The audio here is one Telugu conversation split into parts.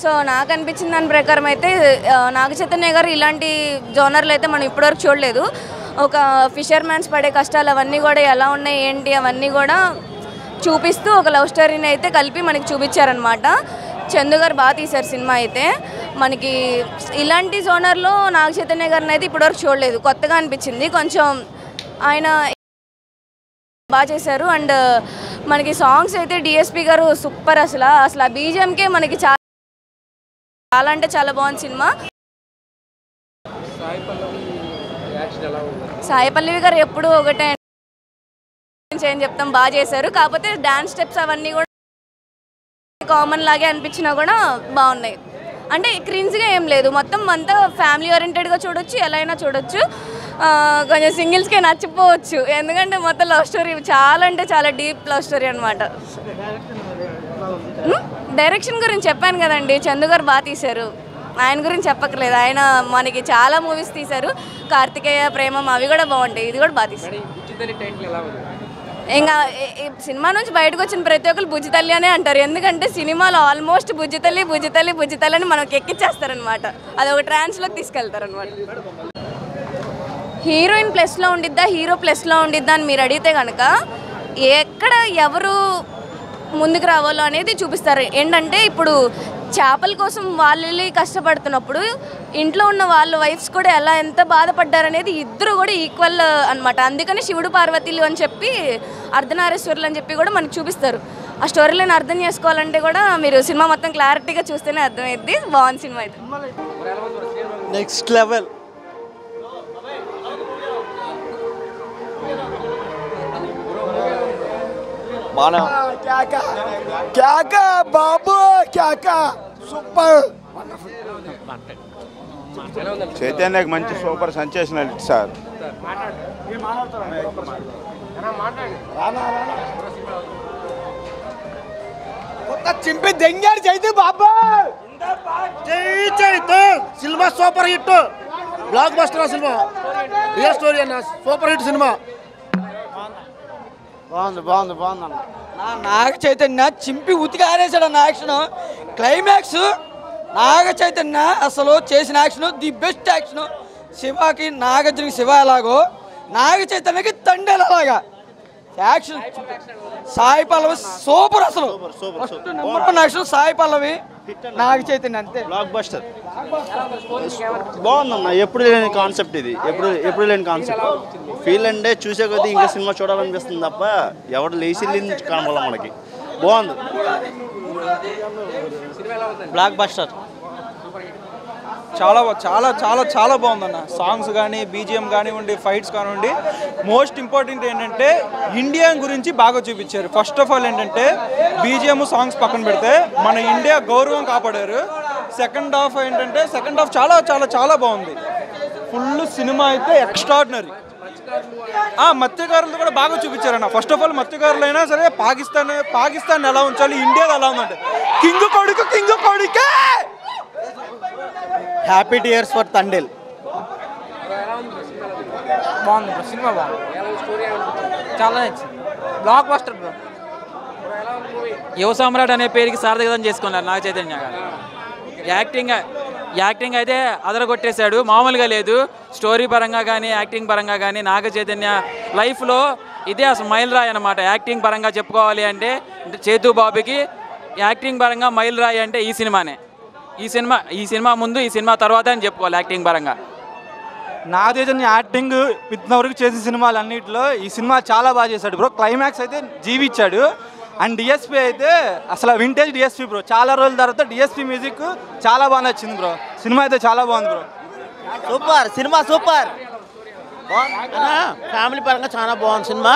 సో నాకు అనిపించిన దాని ప్రకారం అయితే నాగ చైతన్య గారు ఇలాంటి జోనర్లు అయితే మనం ఇప్పటివరకు చూడలేదు. ఒక ఫిషర్మ్యాన్స్ పడే కష్టాలు అవన్నీ కూడా ఎలా ఉన్నాయి ఏంటి అవన్నీ కూడా చూపిస్తూ ఒక లవ్ స్టోరీని అయితే కలిపి మనకి చూపించారనమాట. చందు గారు బాగా తీశారు సినిమా అయితే. మనకి ఇలాంటి జోనర్లో నాగ చైతన్య గారిని అయితే ఇప్పటివరకు చూడలేదు, కొత్తగా అనిపించింది. కొంచెం ఆయన బాగా చేశారు. అండ్ మనకి సాంగ్స్ అయితే డిఎస్పి గారు సూపర్. అసలు ఆ బీజిఎంకే మనకి చాలా అంటే చాలా బాగుంది సినిమా. సాయి పల్లవి గారు ఎప్పుడు ఒకటే ఏం చెప్తాం, బాగా చేశారు. కాకపోతే డాన్స్ స్టెప్స్ అవన్నీ కూడా కామన్ లాగే అనిపించినా కూడా బాగున్నాయి. అంటే క్రింజ్గా ఏం లేదు, మొత్తం అంతా ఫ్యామిలీ ఓరియంటెడ్గా చూడొచ్చు, ఎలా అయినా చూడొచ్చు. కొంచెం సింగిల్స్కే నచ్చిపోవచ్చు, ఎందుకంటే మొత్తం లవ్ స్టోరీ చాలా అంటే చాలా డీప్ లవ్ స్టోరీ అనమాట. డైరెక్షన్ గురించి చెప్పాను కదండి, చందు గారు బాగా తీశారు. ఆయన గురించి చెప్పక్కర్లేదు, ఆయన మనకి చాలా మూవీస్ తీశారు. కార్తికేయ, ప్రేమం అవి కూడా బాగుంటాయి, ఇది కూడా బాగా తీశారు. ఇంకా సినిమా నుంచి బయటకు వచ్చిన ప్రతి ఒక్కరు బుజ్జితల్లి అనే అంటారు, ఎందుకంటే సినిమాలో ఆల్మోస్ట్ బుజ్జితల్లి బుజ్జితల్లి బుజ్జితల్లి అని మనకి ఎక్కిచ్చేస్తారనమాట. అది ఒక ట్రాన్స్లోకి తీసుకెళ్తారనమాట. హీరోయిన్ ప్లస్లో ఉండిద్దా హీరో ప్లస్లో ఉండిద్దా అని మీరు అడిగితే కనుక ఎక్కడ ఎవరు ముందుకు రావాలో అనేది చూపిస్తారు. ఏంటంటే ఇప్పుడు చేపల కోసం వాళ్ళు కష్టపడుతున్నప్పుడు ఇంట్లో ఉన్న వాళ్ళ వైఫ్స్ కూడా ఎంత బాధపడ్డారనేది ఇద్దరు కూడా ఈక్వల్ అనమాట. అందుకని శివుడు పార్వతీలు అని చెప్పి అర్ధనారీశ్వరులు అని చెప్పి కూడా మనకు చూపిస్తారు. ఆ స్టోరీలను అర్థం చేసుకోవాలంటే కూడా మీరు సినిమా మొత్తం క్లారిటీగా చూస్తేనే అర్థమైద్ది. బాగుంది సినిమా అయితే, నెక్స్ట్ లెవెల్. బాబు సూపర్. చైతన్యకి మంచి సూపర్ సెన్సేషనల్ సార్. చింపి దెంగాడు చైతు బాబా. Cinema super hit, blockbuster cinema, real story అన్న, సూపర్ హిట్ సినిమా. బాగుంది అన్న. నాగ చైతన్య చింపి ఉతికి ఆరేసాడు అన్న యాక్షన్. క్లైమాక్స్ నాగ చైతన్య అసలు చేసిన యాక్షన్ ది బెస్ట్ యాక్షన్. శివకి నాగార్జునకి శివ ఎలాగో నాగ చైతన్యకి తండ్రి అలాగా యాక్షన్. సాయి పల్లవి సూపర్, అసలు నెంబర్ 1 యాక్షన్ సాయి పల్లవి, నాగ చైతన్య అంతే బ్లాక్ బస్టర్. బాగుందన్న, ఎప్పుడు లేని కాన్సెప్ట్ ఇది, ఎప్పుడు లేని కాన్సెప్ట్. ఫీల్ అంటే చూసే కొద్దీ ఇంకా సినిమా చూడాలనిపిస్తుంది తప్ప ఎవరు లేచి కనబడాలి మనకి. బాగుంది, బ్లాక్ బస్టర్. చాలా చాలా చాలా చాలా బాగుందన్న. సాంగ్స్ కానీ, బీజిఎం కానివ్వండి, ఫైట్స్ కానివ్వండి. మోస్ట్ ఇంపార్టెంట్ ఏంటంటే ఇండియా గురించి బాగా చూపించారు. ఫస్ట్ ఆఫ్ ఆల్ ఏంటంటే బీజిఎం సాంగ్స్ పక్కన పెడితే మన ఇండియా గౌరవం కాపాడారు. సెకండ్ హాఫ్ ఏంటంటే సెకండ్ హాఫ్ చాలా చాలా చాలా బాగుంది. ఫుల్ సినిమా అయితే ఎక్స్ట్రాడినరీ. మత్స్యకారులు కూడా బాగా చూపించారన్న. ఫస్ట్ ఆఫ్ ఆల్ మత్స్యకారులు అయినా సరే పాకిస్తాన్ ఎలా ఉంచాలి, ఇండియాలో ఎలా ఉందంటే కింగ్ కొడుకే. Happy tears for Thandel. బాగుంది బ్రో, సినిమా బాగుంది, చాలా నచ్చింది. Block buster bro. యువ సామ్రాట్ అనే పేరుకి సార్థకతం చేసుకున్నారు నాగ చైతన్య గారు. యాక్టింగ్ అయితే అదరగొట్టేశాడు, మామూలుగా లేదు. స్టోరీ పరంగా కానీ, యాక్టింగ్ పరంగా కానీ నాగ చైతన్య లైఫ్లో ఇదే అసలు మైల్ రాయి అనమాట. యాక్టింగ్ పరంగా చెప్పుకోవాలి అంటే చేతు బాబుకి యాక్టింగ్ పరంగా మైల్ రాయి అంటే ఈ సినిమానే. ఈ సినిమా ముందు, ఈ సినిమా తర్వాత అని చెప్పుకోవాలి యాక్టింగ్ పరంగా. నాగ చైతన్య యాక్టింగ్ ఇంతవరకు చేసిన సినిమాలు అన్నింటిలో ఈ సినిమా చాలా బాగా చేశాడు బ్రో. క్లైమాక్స్ అయితే జీవిచ్చాడు. అండ్ డిఎస్పీ అయితే అసలు వింటేజ్ డిఎస్పీ బ్రో. చాలా రోజుల తర్వాత డిఎస్పీ మ్యూజిక్ చాలా బాగా నచ్చింది బ్రో. సినిమా అయితే చాలా బాగుంది bro. Super cinema, super. Family పరంగా చాలా బాగుంది సినిమా.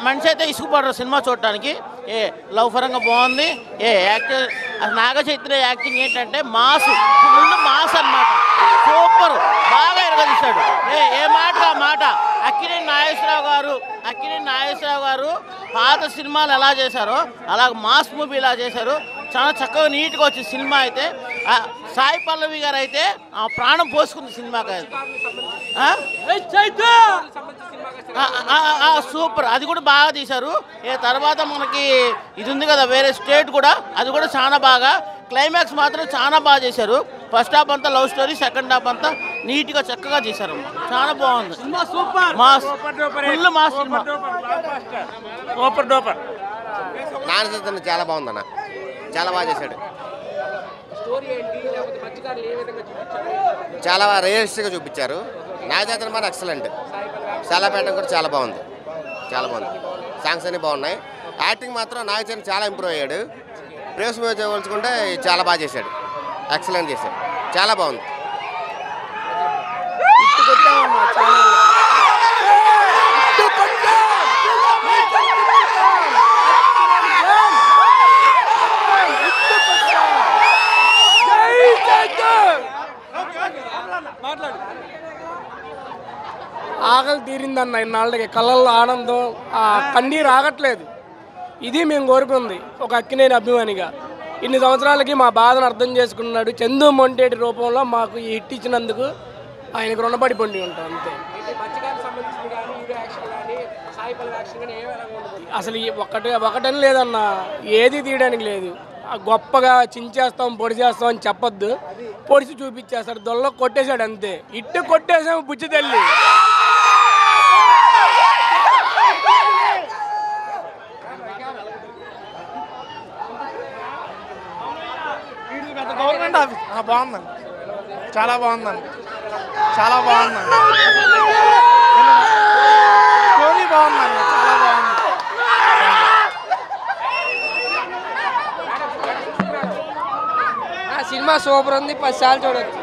మనిషి అయితే ఇసుకుపడరు సినిమా చూడటానికి. లవ్ పరంగా బాగుంది. యాక్టర్ నాగ చైతన్య యాక్టింగ్ ఏంటంటే మాస్ అన్నమాట. సూపర్, బాగా ఎరగదీశాడు. ఏ మాట ఆ మాట. అక్కినేని నాగేశ్వరరావు గారు పాత సినిమాలు ఎలా చేశారో అలా మాస్ మూవీ ఇలా చేశారు. చాలా చక్కగా నీట్గా వచ్చింది సినిమా అయితే. సాయి పల్లవి గారు అయితే ప్రాణం పోసుకుంది సినిమాకి. సూపర్, అది కూడా బాగా తీశారు. తర్వాత మనకి ఇది ఉంది కదా వేరే స్టేట్ కూడా, అది కూడా చాలా బాగా. క్లైమాక్స్ మాత్రం చాలా బాగా చేశారు. ఫస్ట్ హాఫ్ అంతా లవ్ స్టోరీ, సెకండ్ హాఫ్ అంతా నీట్గా చక్కగా చేశారు. చాలా బాగుంది. Mass full mass cinema. Super duper. Naga Chaitanya చాలా బాగుందన్న, చాలా బాగా చేశాడు. చాలా రియలిస్టిక్గా చూపించారు. నాగచైతన్య మరి ఎక్సలెంట్. చాలా పెట్టడం కూడా చాలా బాగుంది, చాలా బాగుంది. సాంగ్స్ అన్నీ బాగున్నాయి. యాక్టింగ్ మాత్రం నాగచైతన్య చాలా ఇంప్రూవ్ అయ్యాడు. ప్రేస్ మీద పోల్చుకుంటే చాలా బాగా చేశాడు, ఎక్సలెంట్ చేశాడు, చాలా బాగుంది. ఆకలి తీరిందన్న ఇన్నాళ్ళకి, కళ్ళల్లో ఆనందం, కన్నీరు ఆగట్లేదు. ఇది మేము కోరుకుంది ఒక అక్కినేని అభిమానిగా. ఇన్ని సంవత్సరాలకి మా బాధను అర్థం చేసుకున్నాడు. చందు మొంటేటి రూపంలో మాకు ఈ హిట్ ఇచ్చినందుకు ఆయనకు రుణపడి పొండి ఉంటాం అంతే. అసలు ఒకటని లేదన్న, ఏది తీయడానికి లేదు. గొప్పగా చించేస్తాం పొడి చేస్తాం అని చెప్పొద్దు, పొడిచి చూపించేస్తాడు. దొల్లో కొట్టేశాడు అంతే. ఇట్టు కొట్టేసాము బుజ్జి తల్లి. గవర్నమెంట్ ఆఫీస్ బాగుందండి, చాలా బాగుందండి, చాలా బాగుందండి. స్టోరీ బాగుందండి, చాలా బాగుంది. సినిమా సూపర్ ఉంది, 10 సార్లు చూడొచ్చు.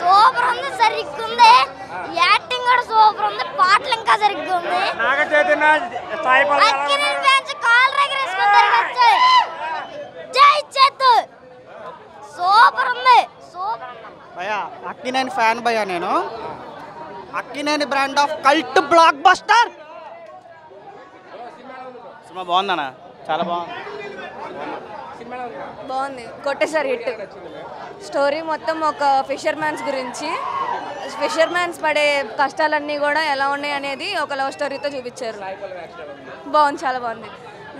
సూపర్ ఉంది, సరిగ్గా ఉంది. యాక్టింగ్ కూడా సూపర్ ఉంది, పాటలు ఇంకా సరిగ్గా ఉంది. అక్కినేని ఫ్యాన్స్ కాల్ ఎగరేసుకుంటారు. జై చేతు, సూపర్ ఉంది, సూపర్. భయ్యా అక్కినేని ఫ్యాన్ భయ్యా నేను. Akkineni brand of cult block buster. Cinema బాగుందన్న, చాలా బాగుంది. బాగుంది, కొట్టేసారు హిట్. స్టోరీ మొత్తం ఒక ఫిషర్ మ్యాన్స్ గురించి, ఫిషర్ మ్యాన్స్ పడే కష్టాలన్నీ కూడా ఎలా ఉన్నాయి అనేది ఒక లవ్ స్టోరీతో చూపించారు. బాగుంది, చాలా బాగుంది.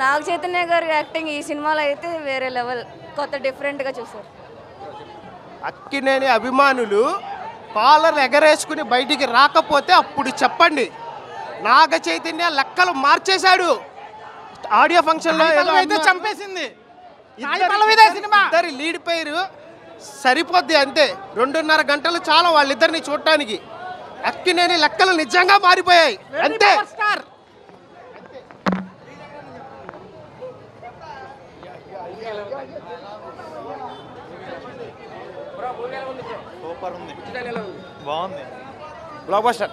నాగ చైతన్య గారి యాక్టింగ్ ఈ సినిమాలో అయితే వేరే లెవెల్, కొత్త డిఫరెంట్గా చూసారు. అక్కినేని అభిమానులు కాలర్ ఎగరేసుకుని బయటికి రాకపోతే అప్పుడు చెప్పండి. నాగ చైతన్య లెక్కలు మార్చేశాడు. ఆడియో ఫంక్షన్లో ఏదో అయితే చంపేసింది. ఇద్దరి లీడ్ పేరు సరిపోద్ది అంతే. 2.5 గంటలు చాలా వాళ్ళిద్దరిని చూడటానికి. అక్కినేని లెక్కలు నిజంగా మారిపోయాయి అంతే. సూపర్ ఉంది, బాగుంది, block buster.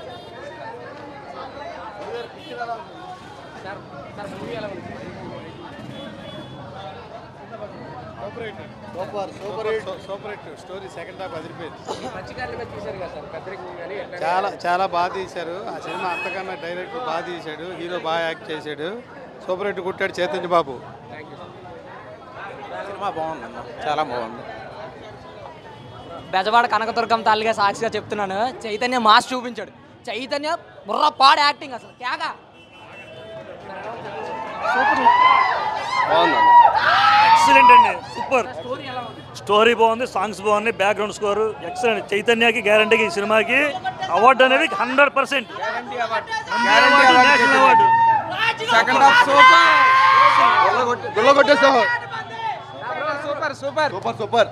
Super hit story. Second half అదిరిపోయింది. చాలా బాగా తీశారు ఆ సినిమా. అంతకన్నా డైరెక్టర్ బాగా తీశాడు, హీరో బాగా యాక్ట్ చేశాడు. సూపర్ హిట్ కొట్టాడు చైతన్య బాబు. సినిమా బాగుంది, చాలా బాగుంది. బెజవాడ కనకదుర్గం తల్లిగా సాక్షిగా చెప్తున్నాను, చైతన్య మాస్ చూపించాడు. చైతన్య బుర్రపాడు యాక్టింగ్ అసలు కేగా. ఎక్సలెంట్ అండి, సూపర్. స్టోరీ బాగుంది, సాంగ్స్ బాగుంది, బ్యాక్గ్రౌండ్ స్కోర్ ఎక్సలెంట్. చైతన్యకి గ్యారంటీకి ఈ సినిమాకి అవార్డు అనేది 100%. National award. Second half super, కొట్టేస్తావు. Super super super.